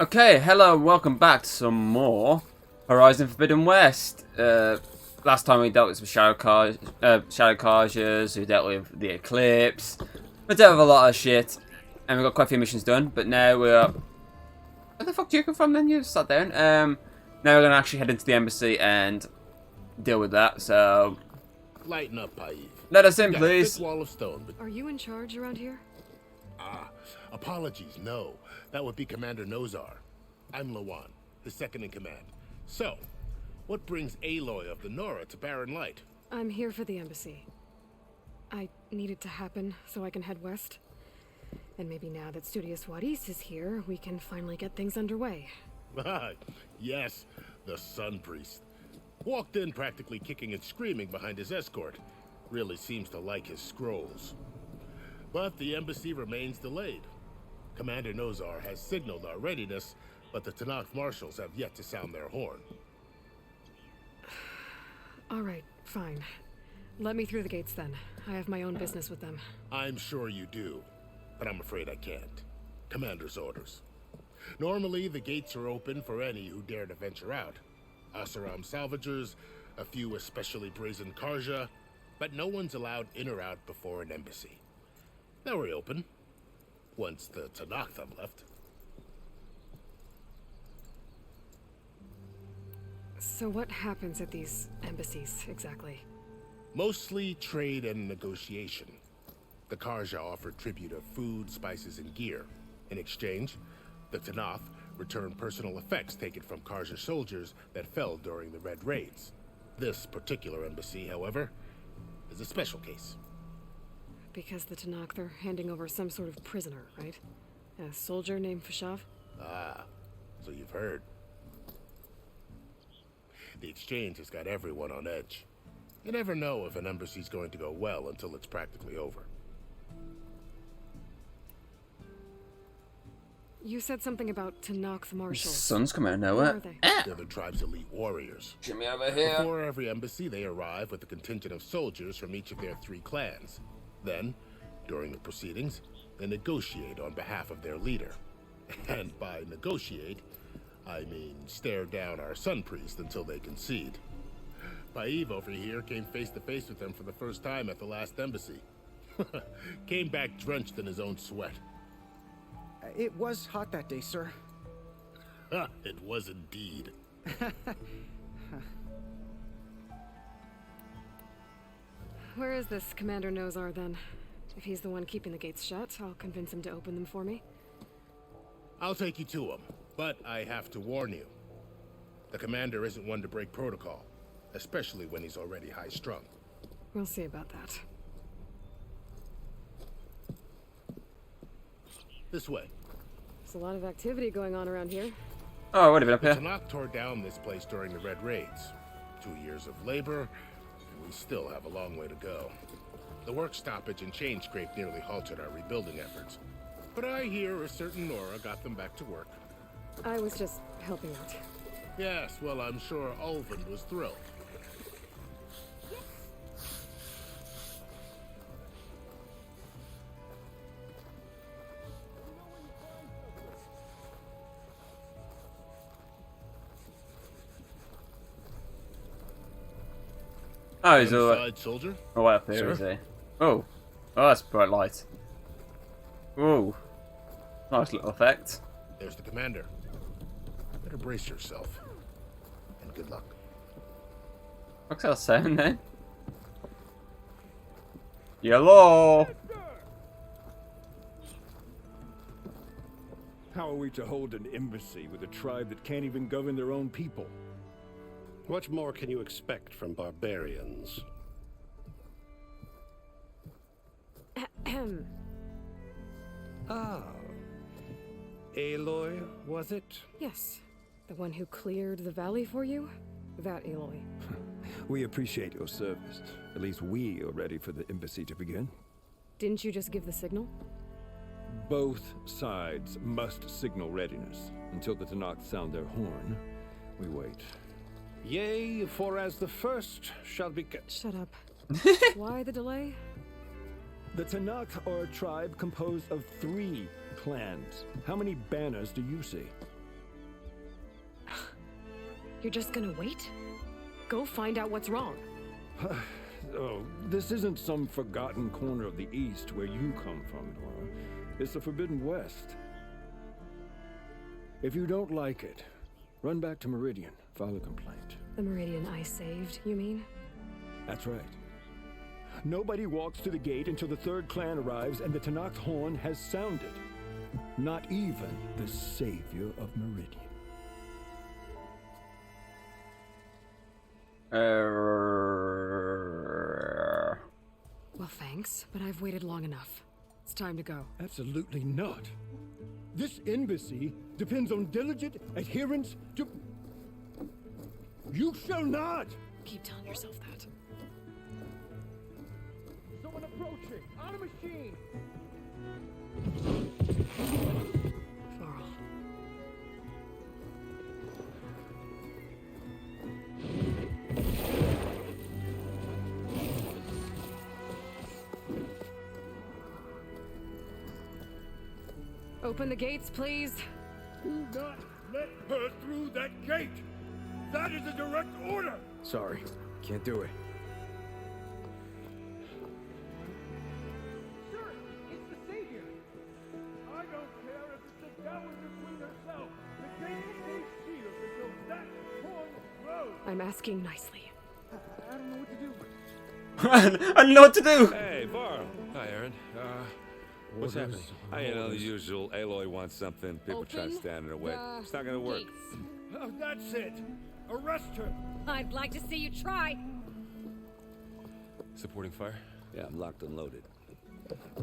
Okay, hello and welcome back to some more Horizon Forbidden West. Last time we dealt with some Shadow Carjas, we dealt with the Eclipse. We dealt with a lot of shit, and we got quite a few missions done, but now we're... Where the fuck do you come from then? You sat down. Now we're going to actually head into the embassy and deal with that, so... Lighten up, Paiv. Let us in, Got a please. thick wall of stone, but... Are you in charge around here? Apologies, no. That would be Commander Nozar. I'm Lawan, his second in command. So, what brings Aloy of the Nora to Barren Light? I'm here for the embassy. I need it to happen so I can head west. And maybe now that Studious Wadis is here, we can finally get things underway. Yes, the Sun Priest. Walked in practically kicking and screaming behind his escort. Really seems to like his scrolls. But the embassy remains delayed. Commander Nozar has signaled our readiness, but the Tanakh marshals have yet to sound their horn. All right, fine. Let me through the gates then. I have my own business with them. I'm sure you do, but I'm afraid I can't. Commander's orders. Normally, the gates are open for any who dare to venture out. Asaram salvagers, a few especially brazen Karja, but no one's allowed in or out before an embassy. Now we're open. Once the Tanakh have left. So what happens at these embassies, exactly? Mostly trade and negotiation. The Karja offer tribute of food, spices, and gear. In exchange, the Tanakh return personal effects taken from Karja soldiers that fell during the Red Raids. This particular embassy, however, is a special case. Because the Tanakh, they're handing over some sort of prisoner, right? A soldier named Fashav? Ah, so you've heard. The exchange has got everyone on edge. You never know if an embassy's going to go well until it's practically over. You said something about Tanakh's marshals. Sun's coming out of Where nowhere. are they? They're the tribe's elite warriors. Jimmy over here. Before every embassy, they arrive with a contingent of soldiers from each of their 3 clans. Then, during the proceedings, they negotiate on behalf of their leader. And by negotiate, I mean stare down our Sun Priest until they concede. Paiv over here came face to face with them for the first time at the last embassy. Came back drenched in his own sweat. It was hot that day, sir. It was indeed. Where is this Commander Nozar then? If he's the one keeping the gates shut, I'll convince him to open them for me. I'll take you to him, but I have to warn you. The commander isn't one to break protocol, especially when he's already high-strung. We'll see about that. This way. There's a lot of activity going on around here. Oh, what have been up The here? Tanakh tore down this place during the Red Raids. 2 years of labor, and we still have a long way to go. The work stoppage and chain scrape nearly halted our rebuilding efforts. But I hear a certain Nora got them back to work. I was just helping out. Yes, well, I'm sure Ulvin was thrilled. Oh, he's all... Side soldier? Oh, way up here, is he? Oh. Oh, that's bright light. Ooh. Nice little effect. There's the commander. Better brace yourself. And good luck. What's that sound then? Yellow! How are we to hold an embassy with a tribe that can't even govern their own people? What more can you expect from barbarians? Ahem. Ah. Aloy, was it? Yes. The one who cleared the valley for you? That Aloy. We appreciate your service. At least we are ready for the embassy to begin. Didn't you just give the signal? Both sides must signal readiness. Until the Tanakh sound their horn, we wait. Yea, for as the first shall be... Shut up. Why the delay? The Tanakh are a tribe composed of 3 clans. How many banners do you see? You're just gonna wait? Go find out what's wrong. Oh, this isn't some forgotten corner of the East where you come from, Nora. It's the Forbidden West. If you don't like it, run back to Meridian, file a complaint. The Meridian I saved, you mean? That's right. Nobody walks to the gate until the third clan arrives and the Tanakh horn has sounded. Not even the savior of Meridian. Well, thanks, but I've waited long enough. It's time to go. Absolutely not. This embassy depends on diligent adherence to... You shall not! Keep telling yourself that. Someone approaching! On a machine! Varl. Open the gates, please. Do not let her through that gate! That is a direct order! Sorry, can't do it. Sir, it's the savior! I don't care if it's the Dowager Queen herself! The gate stays sealed until that horn blows! I'm asking nicely. I don't know what to do. I don't know what to do. Hey, Varl. Hi, Aaron. What's happening? You know, the usual. Aloy wants something. People try to stand in her way. It's not gonna work. Oh, that's it! Arrest her! I'd like to see you try. Supporting fire? Yeah, I'm locked and loaded.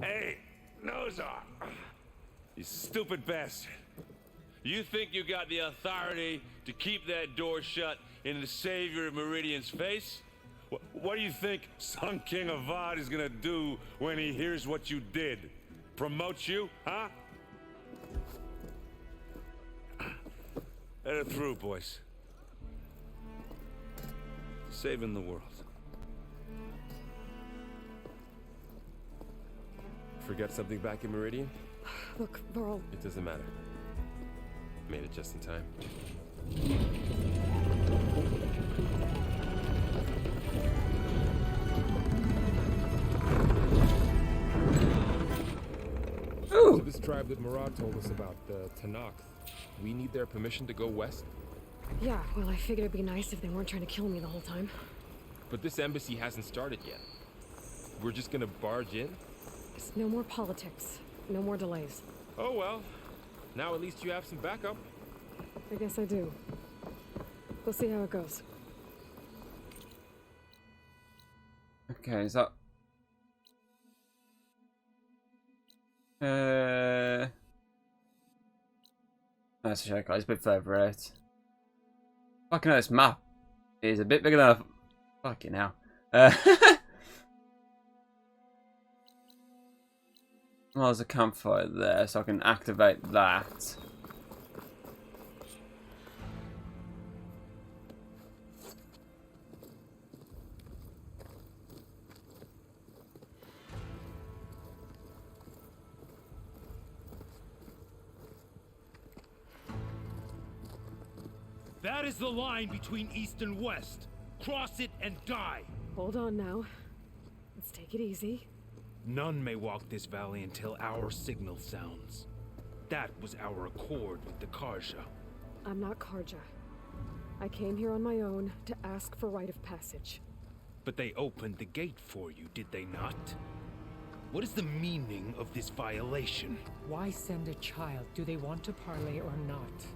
Hey, Nozar! You stupid bastard. You think you got the authority to keep that door shut in the savior of Meridian's face? What do you think Sun King Avad is gonna do when he hears what you did? Promote you, huh? Let her through, boys. Saving the world. Forget something back in Meridian? Look, Varl, It doesn't matter. Made it just in time. Ooh. So this tribe that Murad told us about, the Tanakh, we need their permission to go west? yeah, well, I figured it'd be nice if they weren't trying to kill me the whole time. But this embassy hasn't started yet. We're just gonna barge in? Just no more politics. No more delays. Oh well. Now at least you have some backup. I guess I do. We'll see how it goes. Okay, is that... That's a show, guys. A bit further out. Fucking hell, this map is a bit bigger than I... Fucking hell. Well, there's a campfire there, so I can activate that. That is the line between East and West. Cross it and die. Hold on now. Let's take it easy. None may walk this valley until our signal sounds. That was our accord with the Karja. I'm not Karja. I came here on my own to ask for rite of passage. But they opened the gate for you, did they not? What is the meaning of this violation? Why send a child? Do they want to parley or not?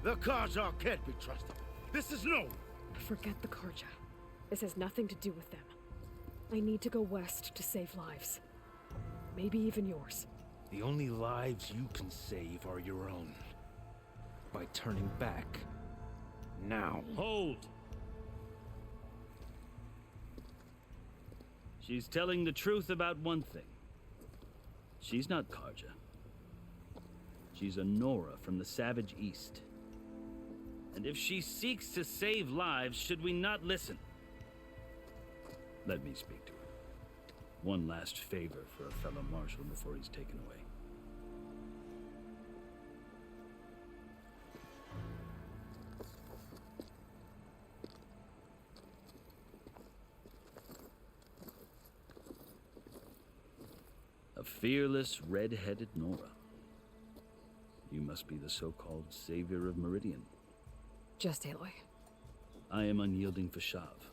The Karja can't be trusted. This is known. Forget the Karja. This has nothing to do with them. I need to go west to save lives. Maybe even yours. The only lives you can save are your own. By turning back. Now. Hold! She's telling the truth about one thing. She's not Karja. She's a Nora from the Savage East. And if she seeks to save lives, should we not listen? Let me speak to her. One last favor for a fellow marshal before he's taken away. fearless, red-headed Nora. You must be the so-called savior of Meridian. Just Aloy. I am unyielding Fashav,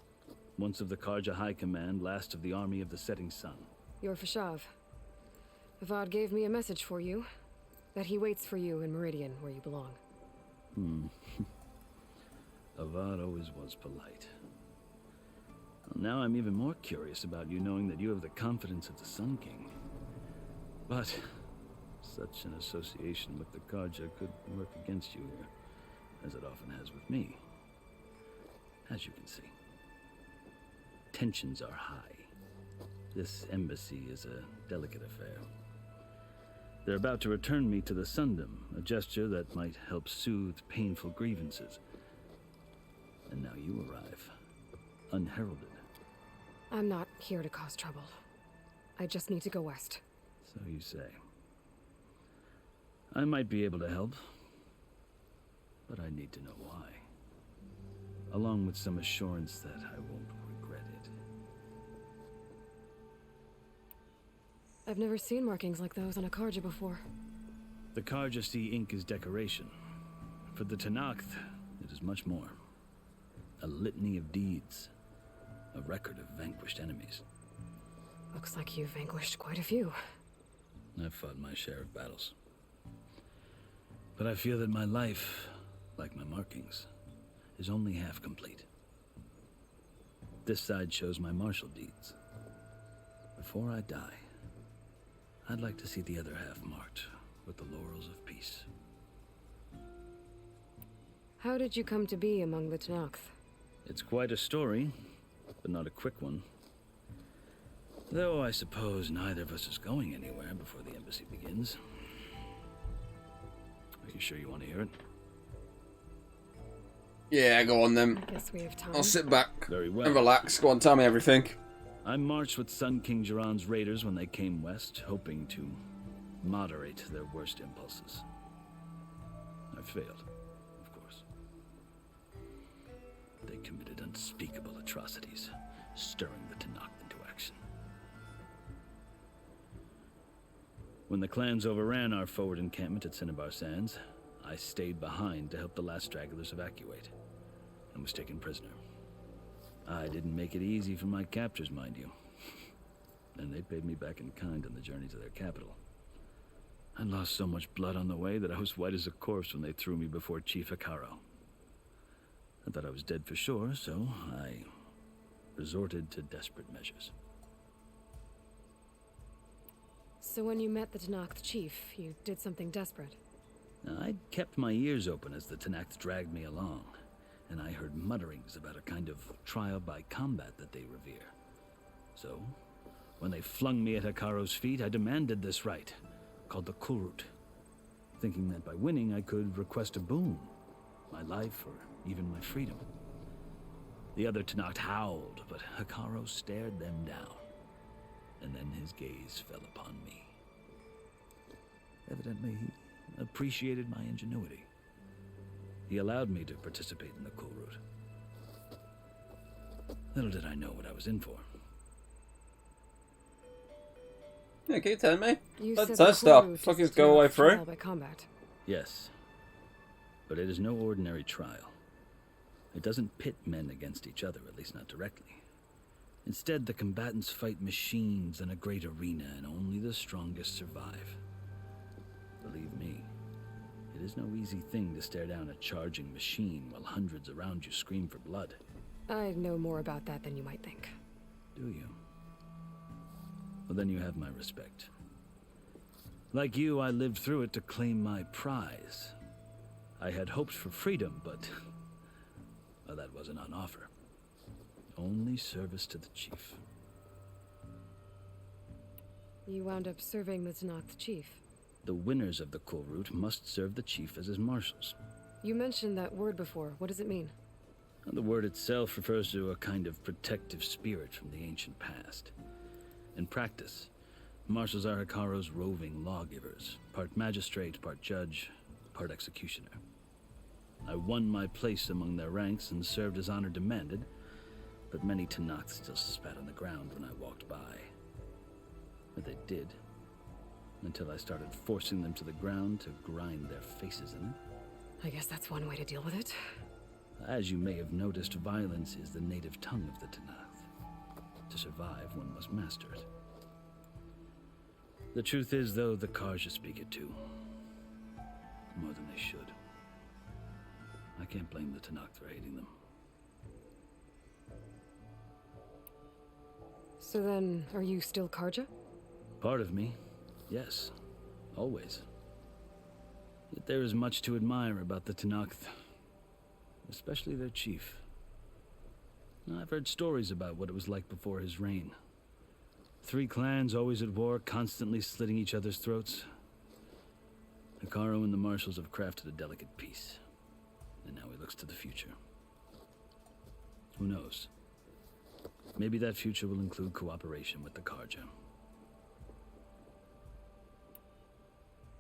once of the Karja High Command, last of the army of the setting sun. You're Fashav. Avad gave me a message for you. That he waits for you in Meridian, where you belong. Avad always was polite. Well, now I'm even more curious about you knowing that you have the confidence of the Sun King. But such an association with the Karja could work against you here, as it often has with me. As you can see, tensions are high. This embassy is a delicate affair. They're about to return me to the Sundom, a gesture that might help soothe painful grievances. And now you arrive, unheralded. I'm not here to cause trouble. I just need to go west. So you say. I might be able to help, but I need to know why. Along with some assurance that I won't regret it. I've never seen markings like those on a Karja before. The Karja see ink as decoration. For the Tenakth, it is much more. A litany of deeds. A record of vanquished enemies. Looks like you've vanquished quite a few. I've fought my share of battles. But I feel that my life, like my markings, is only half complete. This side shows my martial deeds. Before I die, I'd like to see the other half marked with the laurels of peace. How did you come to be among the Tenakth? It's quite a story, but not a quick one. Though I suppose neither of us is going anywhere before the embassy begins. Are you sure you want to hear it? Yeah, go on then. I guess we have time. I'll sit back Very well. and relax. Go on, tell me everything. I marched with Sun King Jiran's raiders when they came west, hoping to moderate their worst impulses. I failed, of course. They committed unspeakable atrocities, stirring the Tenakth into action. When the clans overran our forward encampment at Cinnabar Sands, I stayed behind to help the last stragglers evacuate, and was taken prisoner. I didn't make it easy for my captors, mind you. And they paid me back in kind on the journey to their capital. I lost so much blood on the way that I was white as a corpse when they threw me before Chief Hikaro. I thought I was dead for sure, so I resorted to desperate measures. So when you met the Tenakth chief, you did something desperate? I kept my ears open as the Tenakth dragged me along, and I heard mutterings about a kind of trial by combat that they revere. So, when they flung me at Hikaro's feet, I demanded this right, called the Kulrut, thinking that by winning I could request a boon, my life or even my freedom. The other Tenakth howled, but Hikaro stared them down, and then his gaze fell upon me. Evidently, he appreciated my ingenuity. He allowed me to participate in the Kulrut. Little did I know what I was in for. Yeah, keep telling me. You Let's said the stop. Kulrut Fuckers is go away Tenakth through. trial by combat. Yes, but it is no ordinary trial. It doesn't pit men against each other, at least not directly. Instead, the combatants fight machines in a great arena, and only the strongest survive. Believe me, it is no easy thing to stare down a charging machine while hundreds around you scream for blood. I know more about that than you might think. Do you? Well, then you have my respect. Like you, I lived through it to claim my prize. I had hoped for freedom, but well, that wasn't on offer. Only service to the chief. You wound up serving the Tenakth chief. The winners of the Kulrut must serve the chief as his marshals. You mentioned that word before. What does it mean? The word itself refers to a kind of protective spirit from the ancient past. In practice, marshals are Hikaro's roving lawgivers, part magistrate, part judge, part executioner. I won my place among their ranks and served as honor demanded, but many Tenakth still spat on the ground when I walked by. But they did, until I started forcing them to the ground to grind their faces in it. I guess that's one way to deal with it. As you may have noticed, violence is the native tongue of the Tanath. To survive, one must master it. The truth is, though, the Karja speak it too. More than they should. I can't blame the Tanath for hating them. So then, are you still Karja? Part of me, yes. Always. Yet there is much to admire about the Tanath. Especially their chief. I've heard stories about what it was like before his reign. 3 clans always at war, constantly slitting each other's throats. Hekarro and the marshals have crafted a delicate peace. And now he looks to the future. Who knows? Maybe that future will include cooperation with the Karja.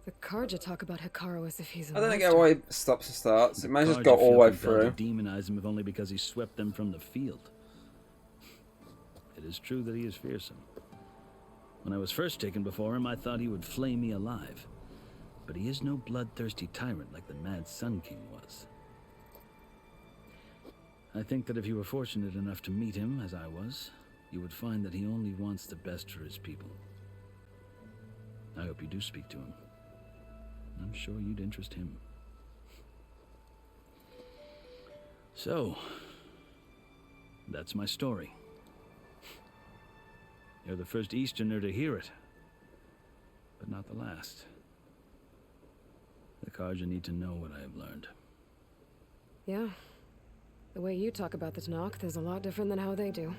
The Karja talk about Hekarro as if he's a I don't monster. get why he stops and starts. It might just Karja go all the feel way compelled through. to demonize him if only because he swept them from the field. It is true that he is fearsome. When I was first taken before him, I thought he would flay me alive. But he is no bloodthirsty tyrant like the mad Sun King was. I think that if you were fortunate enough to meet him, as I was, you would find that he only wants the best for his people. I hope you do speak to him. I'm sure you'd interest him. So, that's my story. You're the first Easterner to hear it, but not the last. The Karja need to know what I have learned. Yeah. The way you talk about the Tanath is a lot different than how they do.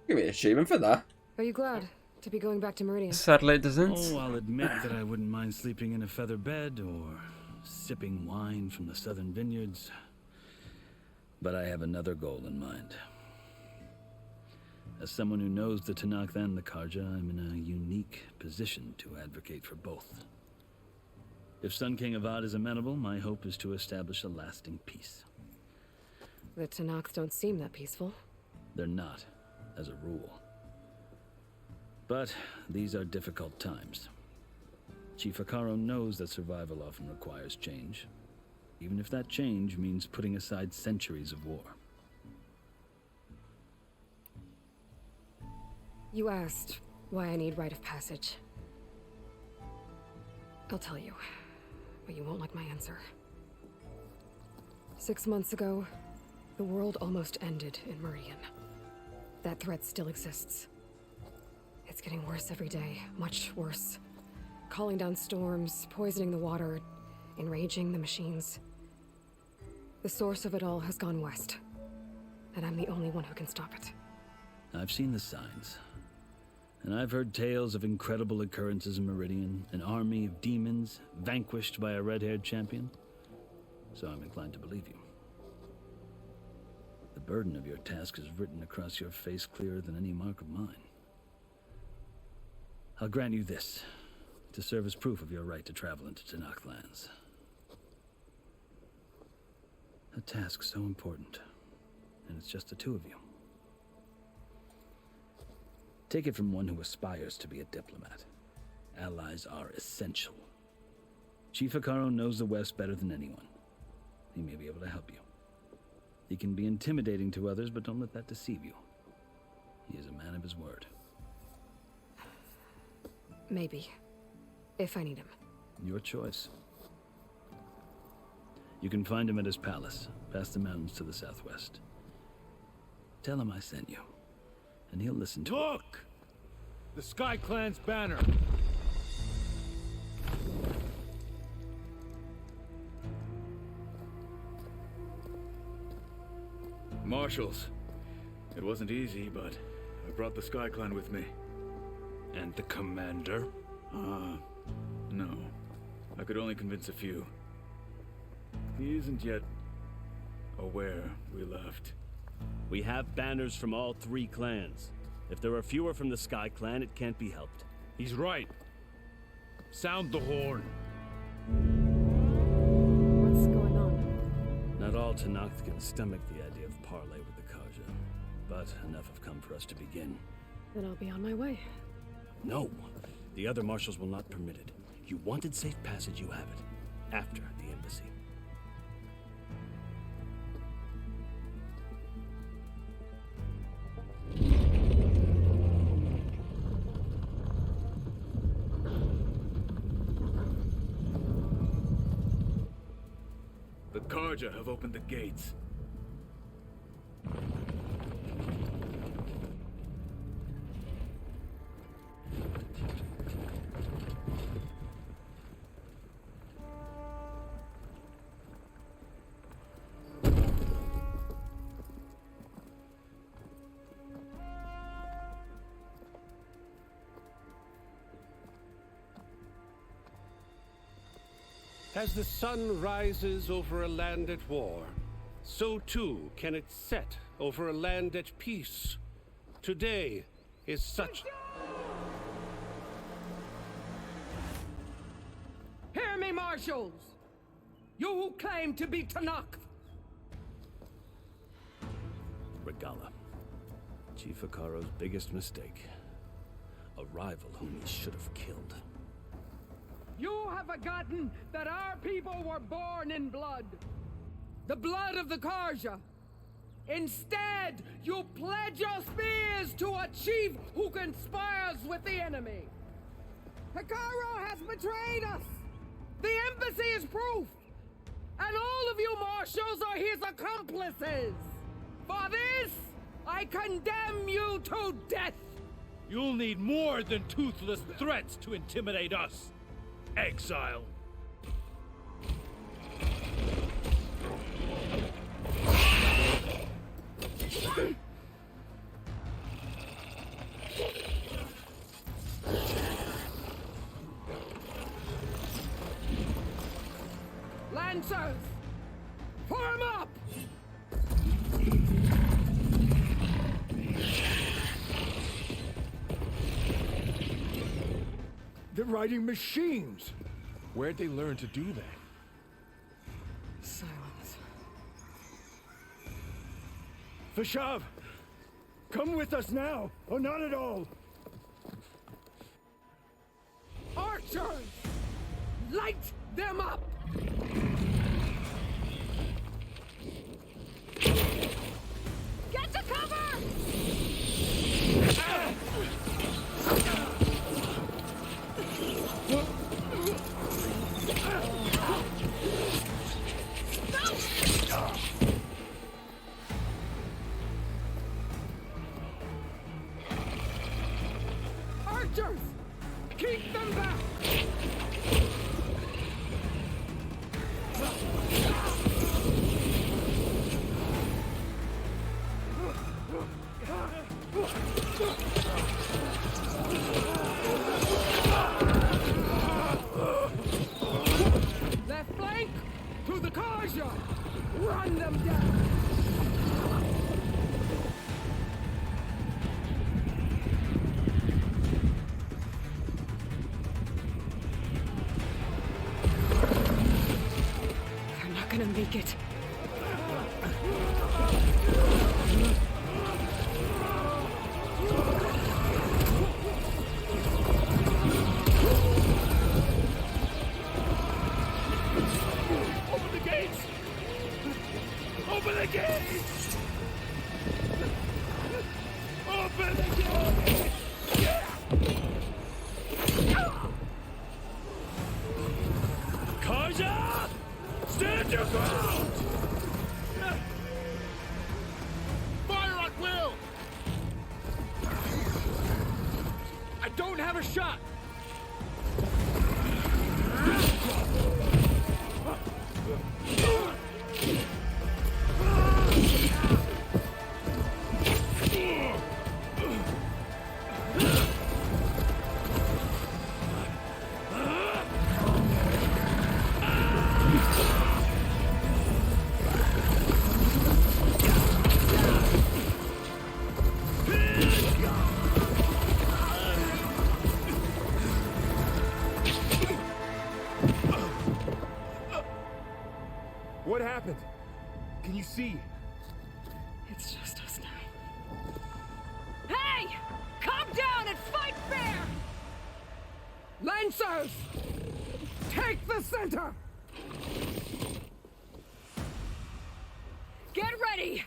Give me an achievement for that. Are you glad to be going back to Meridian? Sadly, it doesn't. Oh, I'll admit that I wouldn't mind sleeping in a feather bed or sipping wine from the southern vineyards. But I have another goal in mind. As someone who knows the Tanath and the Karja, I'm in a unique position to advocate for both. If Sun King Avad is amenable, my hope is to establish a lasting peace. The Tanath don't seem that peaceful. They're not, as a rule. But these are difficult times. Chief Hekarro knows that survival often requires change, even if that change means putting aside centuries of war. You asked why I need rite of passage. I'll tell you, but you won't like my answer. 6 months ago, the world almost ended in Meridian. That threat still exists. It's getting worse every day, much worse. Calling down storms, poisoning the water, enraging the machines. The source of it all has gone west, and I'm the only one who can stop it. I've seen the signs. And I've heard tales of incredible occurrences in Meridian, an army of demons vanquished by a red-haired champion. So I'm inclined to believe you. The burden of your task is written across your face clearer than any mark of mine. I'll grant you this, to serve as proof of your right to travel into Tanath lands. A task so important, and it's just the two of you. Take it from one who aspires to be a diplomat. Allies are essential. Chief Hekarro knows the West better than anyone. He may be able to help you. He can be intimidating to others, but don't let that deceive you. He is a man of his word. Maybe. If I need him. Your choice. You can find him at his palace, past the mountains to the southwest. Tell him I sent you, and he'll listen to it. Look! The Sky Clan's banner! Marshals. It wasn't easy, but I brought the Sky Clan with me. And the commander? No. I could only convince a few. He isn't yet aware we left. We have banners from all 3 clans. If there are fewer from the Sky Clan, it can't be helped. He's right. Sound the horn. What's going on? Not all Tanath can stomach the idea of parley with the Karja, but enough have come for us to begin. Then I'll be on my way. No, the other marshals will not permit it. You wanted safe passage, you have it. After the embassy. The Karja have opened the gates. As the sun rises over a land at war, so too can it set over a land at peace. Today is such... Hear me, marshals! You who claim to be Tanakh! Regala. Chief Hikaro's biggest mistake. A rival whom he should have killed. You have forgotten that our people were born in blood. The blood of the Karja. Instead, you pledge your spears to a chief who conspires with the enemy. Hikaro has betrayed us. The embassy is proof. And all of you marshals are his accomplices. For this, I condemn you to death. You'll need more than toothless threats to intimidate us. Exile. Lancers, form up! They're riding machines. Where'd they learn to do that? Silence. Vashav, come with us now, or not at all. Archers, light them up! Get to cover! Archers, keep them back! Left flank to the Karja! Run them down! They're not gonna make it. Open the gates! Open the gates! Open the gates! Karja! Stand your ground! Fire at will! I don't have a shot! What happened? Can you see? It's just us now. Hey! Calm down and fight fair! Lancers! Take the center! Get ready!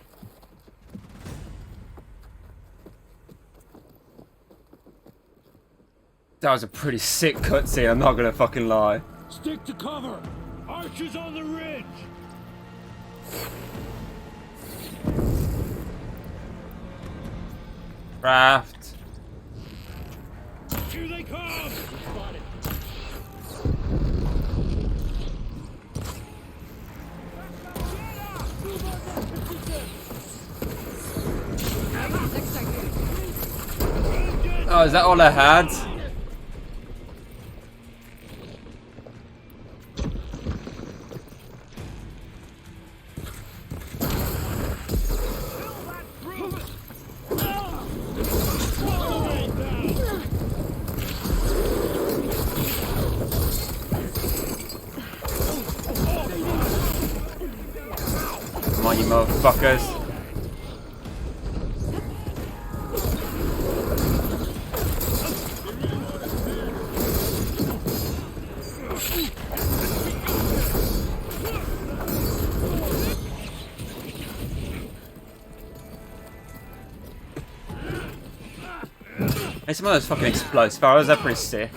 That was a pretty sick cutscene, I'm not gonna fucking lie. Stick to cover! Archers on the ridge! Raft. Here they come! Spotted. Oh, is that all I had? Come on, you motherfuckers. Hey, some of those fucking explosive arrows, they're pretty sick.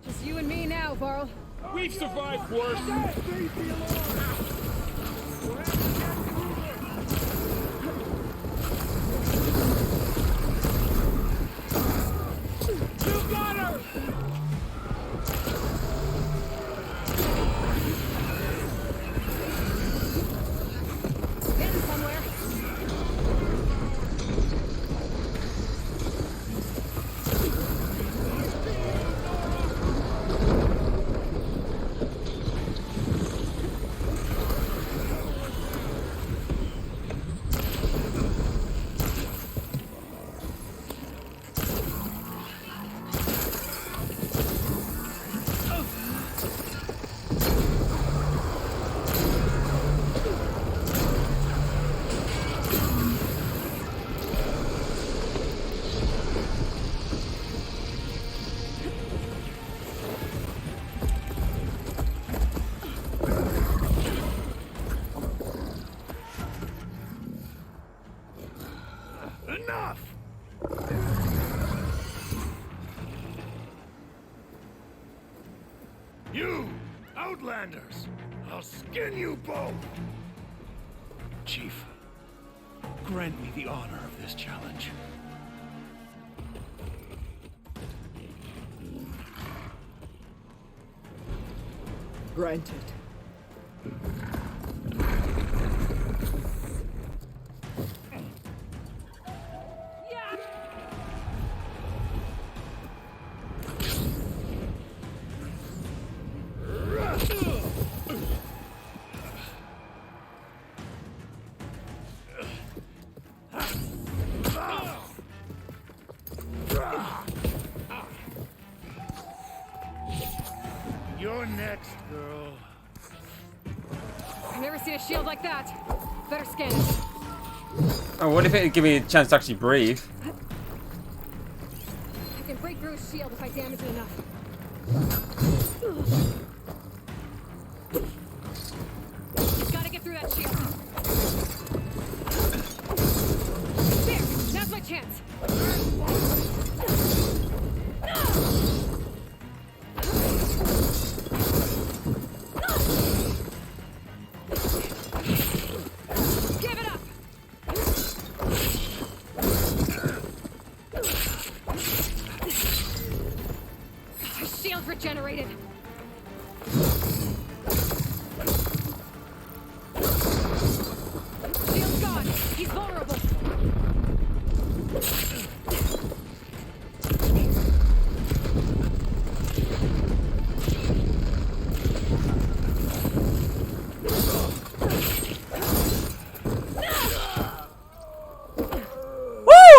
Just you and me now, Varl. We've survived worse! You got her! Getting somewhere. Enough! You, Outlanders! I'll skin you both! Chief, grant me the honor of this challenge. Granted. You're next, girl. I've never seen a shield like that. Better scan it. Oh, what if it would give me a chance to actually breathe? I can break through his shield if I damage it enough. Gotta get through that shield. There! Now's my chance! Give it up! His shield regenerated. Shield's gone. He's vulnerable.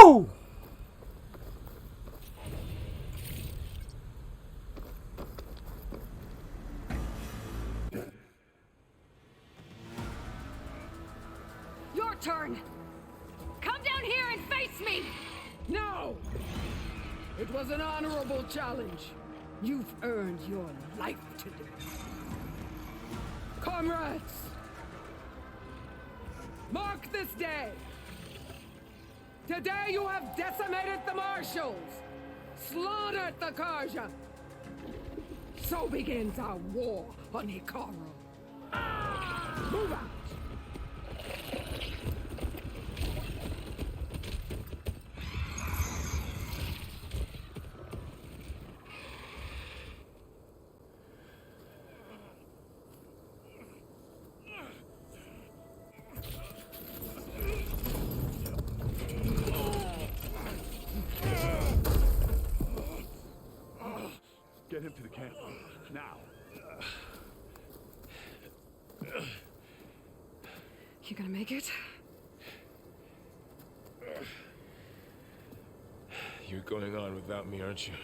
Woo! Your turn! Come down here and face me! No! It was an honorable challenge. You've earned your life today. Comrades! Mark this day! Today you have decimated the Marshals! Slaughtered the Karja! So begins our war on Hikaru. Move out! Get him to the camp. Now. You gonna make it? You're going on without me, aren't you?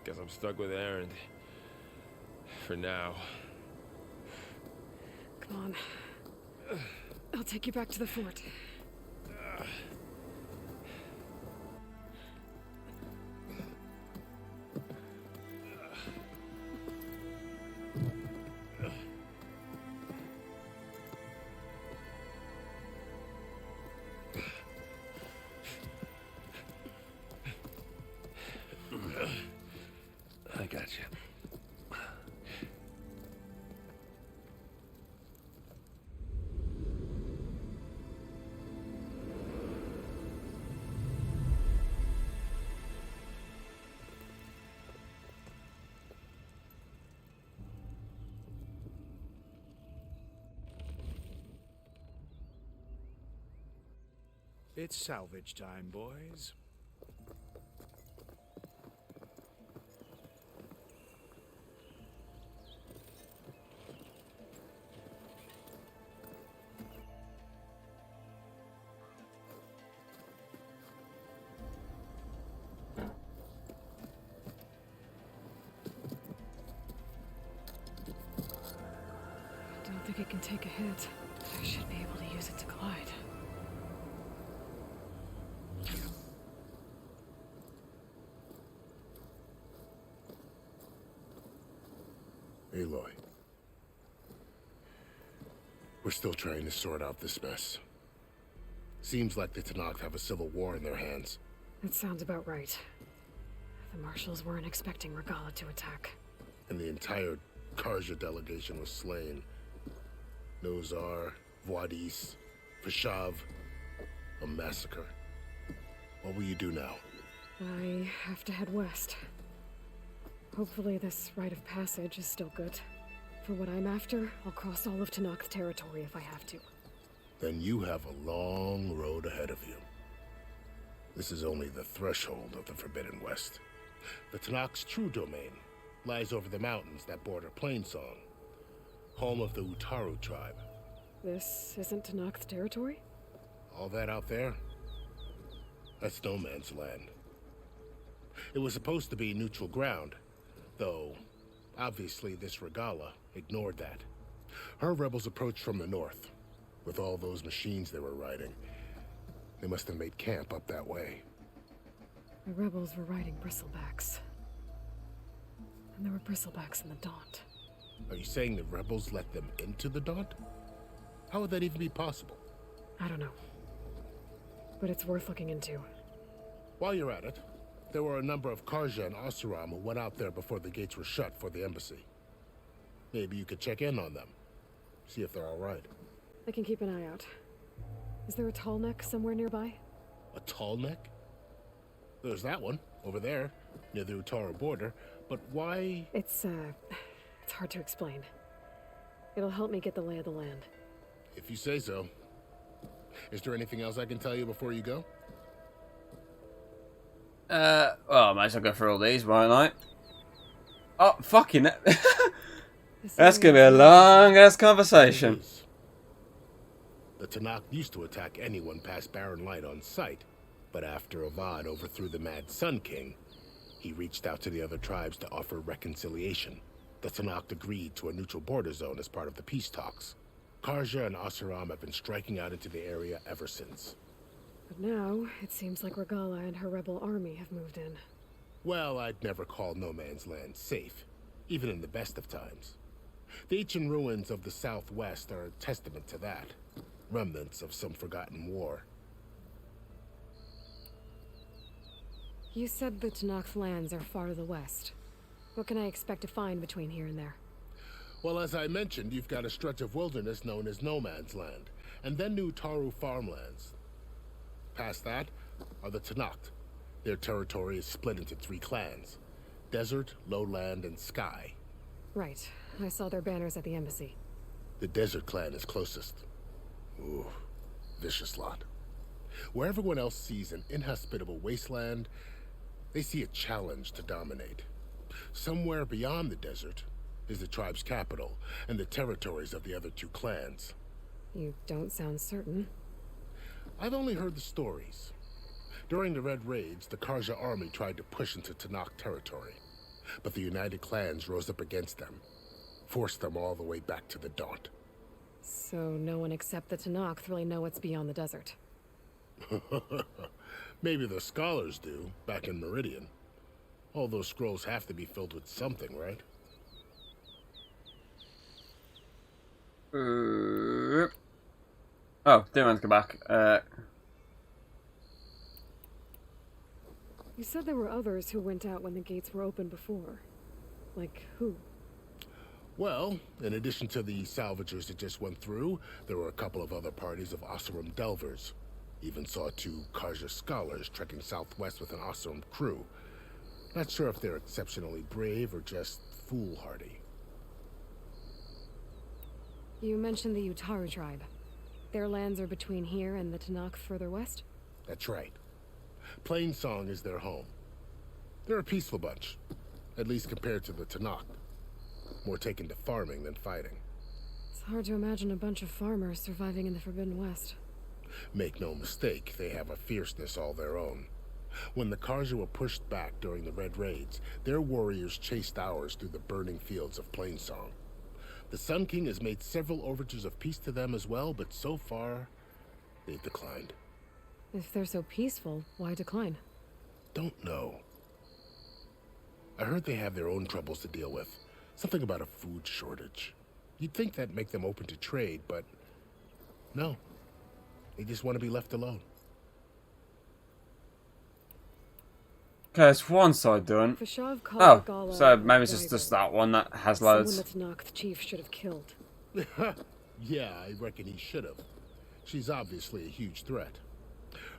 Guess I'm stuck with Aaron. For now. Come on. I'll take you back to the fort. I got you. It's salvage time, boys. I don't think it can take a hit. I should be able to use it to glide. Aloy. We're still trying to sort out this mess. Seems like the Tenakth have a civil war in their hands. That sounds about right. The Marshals weren't expecting Regala to attack. And the entire Karja delegation was slain. Nozar, Voidis, Fashav. A massacre. What will you do now? I have to head west. Hopefully this rite of passage is still good. For what I'm after, I'll cross all of Tenakth territory if I have to. Then you have a long road ahead of you. This is only the threshold of the Forbidden West. The Tenakth's true domain lies over the mountains that border Plainsong, home of the Utaru tribe. This isn't Tenakth territory? All that out there? That's no man's land. It was supposed to be neutral ground, though obviously this Regala ignored that. Her rebels approached from the north, with all those machines they were riding. They must have made camp up that way. The rebels were riding bristlebacks. And there were bristlebacks in the Daunt. Are you saying the rebels let them into the Daunt? How would that even be possible? I don't know. But it's worth looking into. While you're at it, there were a number of Karja and Oseram who went out there before the gates were shut for the embassy. Maybe you could check in on them. See if they're all right. I can keep an eye out. Is there a tall neck somewhere nearby? A tall neck? There's that one, over there, near the Utaru border. But why? It's hard to explain. It'll help me get the lay of the land. If you say so. Is there anything else I can tell you before you go? Well, I might as well go through all these, why not? Oh, fucking That's gonna be a long-ass conversation. The Tanakh used to attack anyone past Barren Light on sight, but after Avad overthrew the Mad Sun King, he reached out to the other tribes to offer reconciliation. The Tanakh agreed to a neutral border zone as part of the peace talks. Karja and Asuram have been striking out into the area ever since. But now, it seems like Regala and her rebel army have moved in. Well, I'd never call no man's land safe, even in the best of times. The ancient ruins of the southwest are a testament to that. Remnants of some forgotten war. You said the Tanakh lands are far to the west. What can I expect to find between here and there? Well, as I mentioned, you've got a stretch of wilderness known as No Man's Land, and then New Taru farmlands. Past that are the Tanakh. Their territory is split into 3 clans: Desert, Lowland, and Sky. Right. I saw their banners at the embassy. The Desert clan is closest. Ooh, vicious lot. Where everyone else sees an inhospitable wasteland, they see a challenge to dominate. Somewhere beyond the desert is the tribe's capital and the territories of the other 2 clans. You don't sound certain. I've only heard the stories. During the Red Raids, the Karja army tried to push into Tanakh territory, but the United Clans rose up against them, forced them all the way back to the Daunt. So no one except the Tanakh really know what's beyond the desert. Maybe the scholars do, back in Meridian. All those scrolls have to be filled with something, right? Oh, didn't want to go back. You said there were others who went out when the gates were open before. Like who? Well, in addition to the salvagers that just went through, there were a couple of other parties of Oseram delvers. Even saw 2 Karja scholars trekking southwest with an Oseram crew. Not sure if they're exceptionally brave or just foolhardy. You mentioned the Utaru tribe. Their lands are between here and the Tanakh further west? That's right. Plainsong is their home. They're a peaceful bunch, at least compared to the Tanakh. More taken to farming than fighting. It's hard to imagine a bunch of farmers surviving in the Forbidden West. Make no mistake, they have a fierceness all their own. When the Karja were pushed back during the Red Raids, their warriors chased ours through the burning fields of Plainsong. The Sun King has made several overtures of peace to them as well, but so far, they've declined. If they're so peaceful, why decline? Don't know. I heard they have their own troubles to deal with. Something about a food shortage. You'd think that'd make them open to trade, but no. They just want to be left alone. Okay, it's one side done. Oh, so maybe it's just that one that has loads. Someone the Tanakh chief should have killed. Yeah, I reckon he should have. She's obviously a huge threat.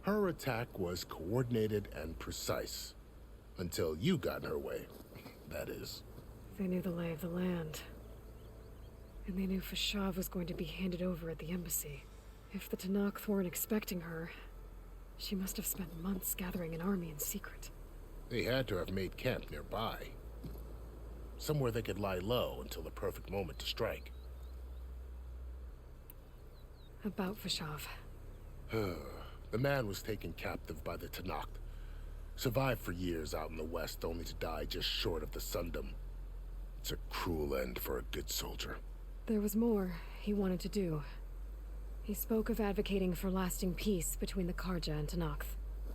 Her attack was coordinated and precise. Until you got in her way, that is. They knew the lay of the land. And they knew Fashav was going to be handed over at the embassy. If the Tanakh weren't expecting her, she must have spent months gathering an army in secret. They had to have made camp nearby. Somewhere they could lie low until the perfect moment to strike. About Fashav. The man was taken captive by the Tanakh. Survived for years out in the west, only to die just short of the Sundom. It's a cruel end for a good soldier. There was more he wanted to do. He spoke of advocating for lasting peace between the Karja and Tanakh.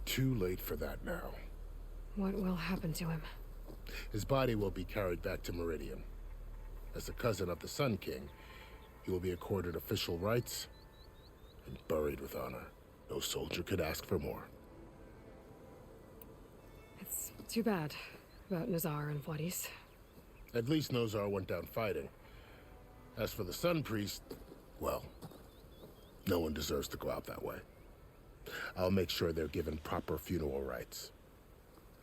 Too late for that now. What will happen to him? His body will be carried back to Meridian. As a cousin of the Sun King, he will be accorded official rights and buried with honor. No soldier could ask for more. It's too bad about Nazar and Wadis. At least Nozar went down fighting. As for the Sun Priest, well, no one deserves to go out that way. I'll make sure they're given proper funeral rites.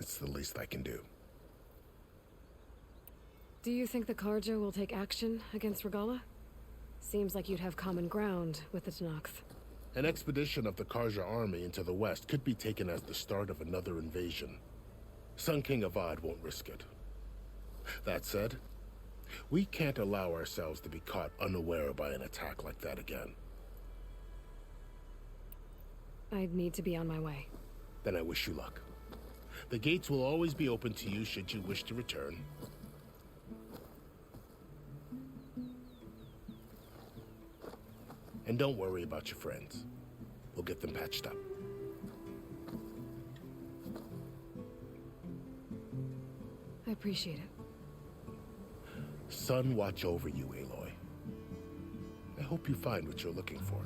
It's the least I can do. Do you think the Karja will take action against Regala? Seems like you'd have common ground with the Tanakh. An expedition of the Karja army into the west could be taken as the start of another invasion. Sun King Avad won't risk it. That said, we can't allow ourselves to be caught unaware by an attack like that again. I'd need to be on my way. Then I wish you luck. The gates will always be open to you should you wish to return. And don't worry about your friends. We'll get them patched up. I appreciate it. Sun watch over you, Aloy. I hope you find what you're looking for.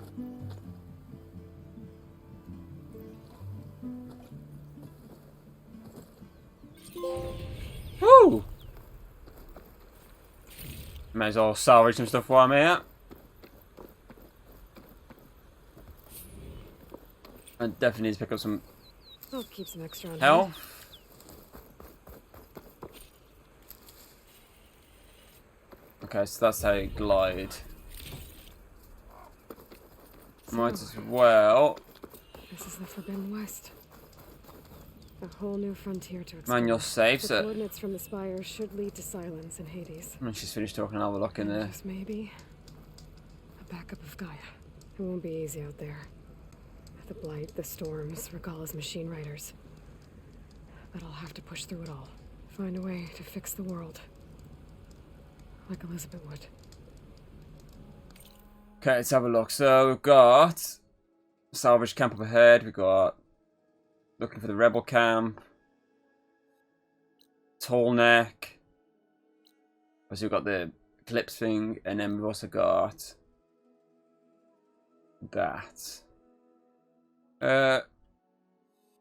Woo! May as well salvage some stuff while I'm here. I definitely need to pick up some I'll keep some extra on hand. health. Okay, so that's how you glide. Might as well. This is the Forbidden West. A whole new frontier to explore. Manual save, The so. coordinates from the spire should lead to silence in Hades. When she's finished talking, I'll have a look in there. Just maybe a backup of Gaia. It won't be easy out there. The blight, the storms, Regalla's machine riders. But I'll have to push through it all. Find a way to fix the world. Like Elizabeth would. Okay, let's have a look. So we've got salvage camp up ahead. We've got looking for the rebel camp. Tall neck. So we've got the eclipse thing, and then we've also got that.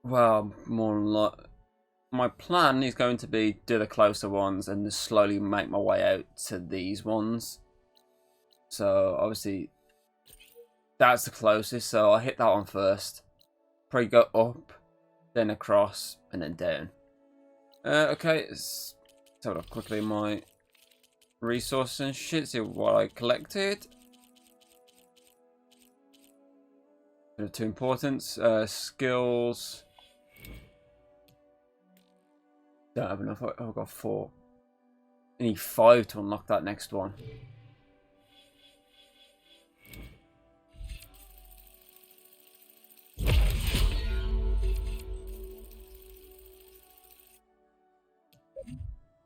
Well, more like my plan is going to be do the closer ones and just slowly make my way out to these ones. So obviously that's the closest, so I'll hit that one first. Probably go up, then across, and then down. Okay, let's have a look quickly at my resources and shit, see what I collected. Too important. Skills. Don't have enough. Oh, I've got 4. I need 5 to unlock that next one.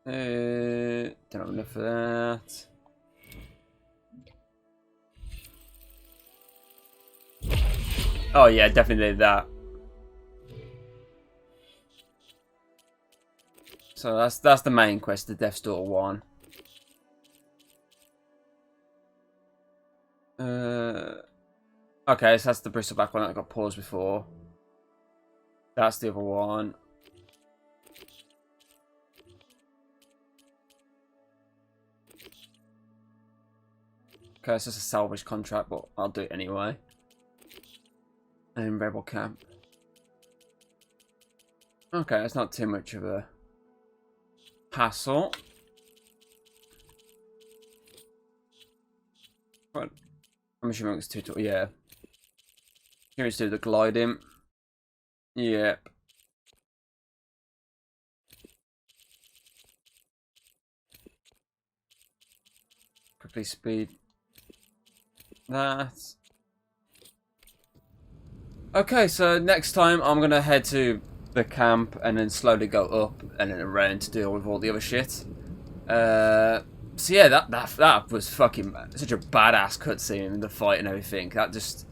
Don't have enough for that. Oh yeah, definitely did that. So that's the main quest, the Death's Door one. Okay, so that's the bristleback one that got paused before. That's the other one. Okay, it's just a salvage contract, but I'll do it anyway. And rebel camp. Okay, it's not too much of a hassle. But I'm assuming it's too. Yeah. Here is do the gliding. Yep. Quickly speed that. Okay, so next time I'm gonna head to the camp and then slowly go up and then around to deal with all the other shit. So yeah, that was fucking such a badass cutscene, the fight and everything. That just,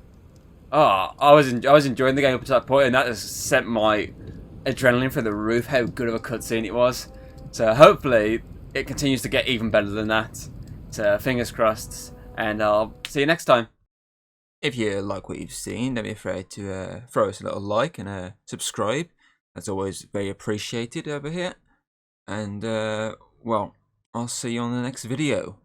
I was enjoying the game up to that point, and that just sent my adrenaline through the roof. How good of a cutscene it was. So hopefully it continues to get even better than that. So fingers crossed, and I'll see you next time. If you like what you've seen, don't be afraid to throw us a little like and subscribe. That's always very appreciated over here. And, well, I'll see you on the next video.